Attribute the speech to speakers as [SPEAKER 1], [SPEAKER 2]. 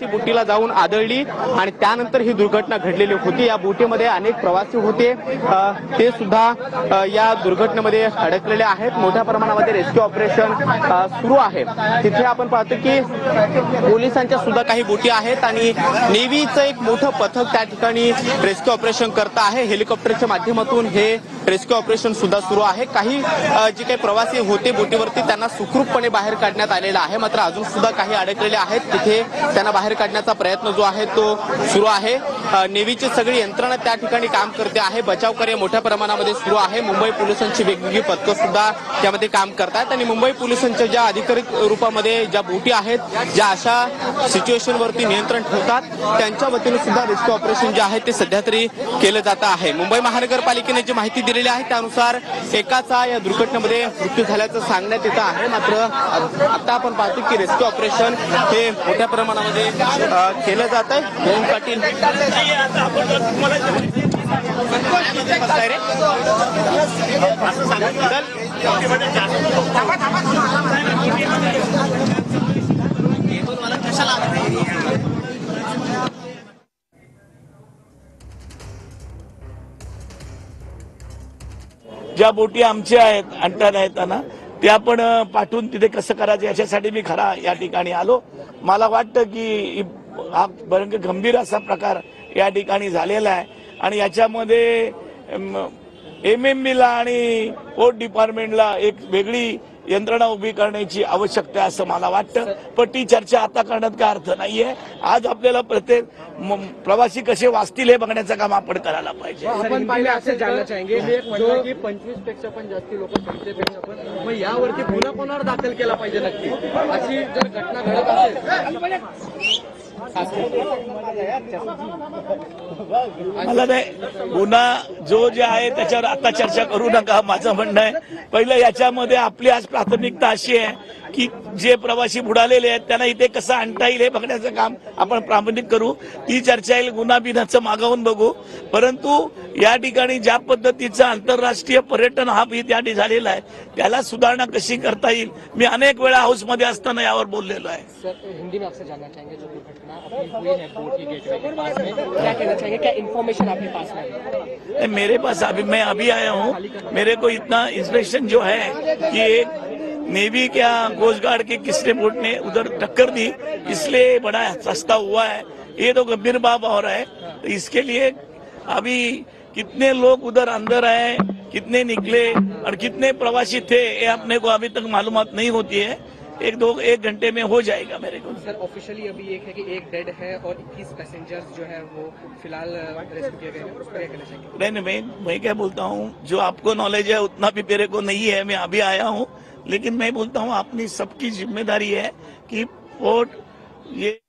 [SPEAKER 1] बोटीला जाऊन आदळली आणि त्यानंतर ही दुर्घटना घडलेली होती। या बोटीमध्ये अनेक प्रवासी होते, ते सुद्धा या दुर्घटनेमध्ये अडकलेले आहेत। मोठ्या प्रमाणामध्ये रेस्क्यू ऑपरेशन सुरू आहे। तिथे आपण पाहतो की पोलिसांच्या सुद्धा काही बोटी आहेत आणि नेव्हीचं एक मोठं पथक त्या ठिकाणी रेस्क्यू ऑपरेशन करत आहे। हेलिकॉप्टरच्या माध्यमातून हे रेस्क्यू ऑपरेशन सुद्धा सुरू आहे। काही जे काही प्रवासी होते बोटीवरती त्यांना सुखरूपपणे बाहेर काढण्यात आलेला आहे, मात्र अजून सुद्धा काही अडकलेले आहेत, तिथे त्यांना बाहेर काढण्याचा प्रयत्न जो आहे तो सुरू आहे। नेव्हीची सगळी यंत्रणा त्या ठिकाणी काम करते आहे, बचाव कार्य मोठ्या प्रमाणामध्ये सुरू आहे। मुंबई पोलिसांची वेगवेगळी पथकं सुद्धा त्यामध्ये काम करतात आणि मुंबई पोलिसांच्या ज्या अधिकृत रूपामध्ये ज्या बोटी आहेत, ज्या अशा सिच्युएशनवरती नियंत्रण ठेवतात, त्यांच्या वतीने सुद्धा रेस्क्यू ऑपरेशन जे आहे ते सध्या तरी केलं जात आहे। मुंबई महानगरपालिकेने जी माहिती दिलेली आहे त्यानुसार एकाचा या दुर्घटनेमध्ये मृत्यू झाल्याचं सांगण्यात येत आहे, मात्र आता आपण पाहतो की रेस्क्यू ऑपरेशन हे मोठ्या प्रमाणामध्ये केलं जात आहे। ओम पाटील
[SPEAKER 2] ज्या बोटी आमच्या आहेत आणताना येताना त्या पण पाठवून तिथे कसं करायचं याच्यासाठी मी खरा या ठिकाणी आलो। मला वाटतं की हा गंभीर असा प्रकार या ठिकाणी झालेला आहे आणि याच्यामध्ये MMBला आणि पोर्ट डिपार्टमेंटला एक वेगळी यंत्रणा उभी करण्याची आवश्यकता आहे असं मला वाटतं, पण ती चर्चा आता करण्यात काय अर्थ नाहीये। आज आपल्याला प्रत्येक प्रवासी कसे वाचतील हे बघण्याचं काम आपण करायला पाहिजे।
[SPEAKER 3] आपण पहिले असं जाणलं चाहेंगे की 25 पेक्षा पण जास्त लोक संख्येपेक्षा पण मग यावरती गुन्हा कोणावर दाखल केला पाहिजे नक्की, अशी जर घटना घडत असेल
[SPEAKER 2] मला नाही गुन्हा जो जे आहे त्याच्यावर आता चर्चा करू नका, माझं म्हणणं आहे। पहिलं याच्यामध्ये आपली आज प्राथमिकता अशी आहे की जे प्रवासी बुडालेले आहेत त्यांना इथे कसं आणता येईल हे बघण्याचं काम आपण प्रामाणिक करू। ती चर्चा येईल, गुन्हा बिन्हाचं मागवून बघू, परंतु या ठिकाणी ज्या पद्धतीचं आंतरराष्ट्रीय पर्यटन हब इथे झालेला आहे त्याला सुधारणा कशी करता येईल मी अनेक वेळा हाऊसमध्ये असताना यावर बोललेलो आहे।
[SPEAKER 3] सर हिंदी में आपसे जानना चाहेंगे जो दुर्घटना अपनी हुई है बोट की गेटवे के पास में, क्या कहना चाहेंगे, क्या इन्फॉर्मेशन आपके पास है?
[SPEAKER 2] मेरे पास मैं अभी आया हूँ, मेरे को इतना इंस्पेक्शन जो है कि एक नेवी क्या कोस्ट गार्ड के किसने बोट ने उधर टक्कर दी इसलिए बड़ा सस्ता हुआ है, ये तो गंभीर बात हो रहा है। तो इसके लिए अभी कितने लोग उधर अंदर आए, कितने निकले और कितने प्रवासी थे ये अपने को अभी तक मालूमात नहीं होती है। एक घंटे में हो जाएगा मेरे को।
[SPEAKER 3] सर ऑफिशियली अभी एक है कि एक डेड है और 21 पैसेंजर्स जो है वो फिलहाल रेस्क्यू किए गए हैं, उस पर क्या कहना चाहिए?
[SPEAKER 2] नहीं मैं क्या बोलता हूँ, जो आपको नॉलेज है उतना भी मेरे को नहीं है, मैं अभी आया हूँ, लेकिन मैं बोलता हूँ अपनी सबकी जिम्मेदारी है कि पोर्ट ये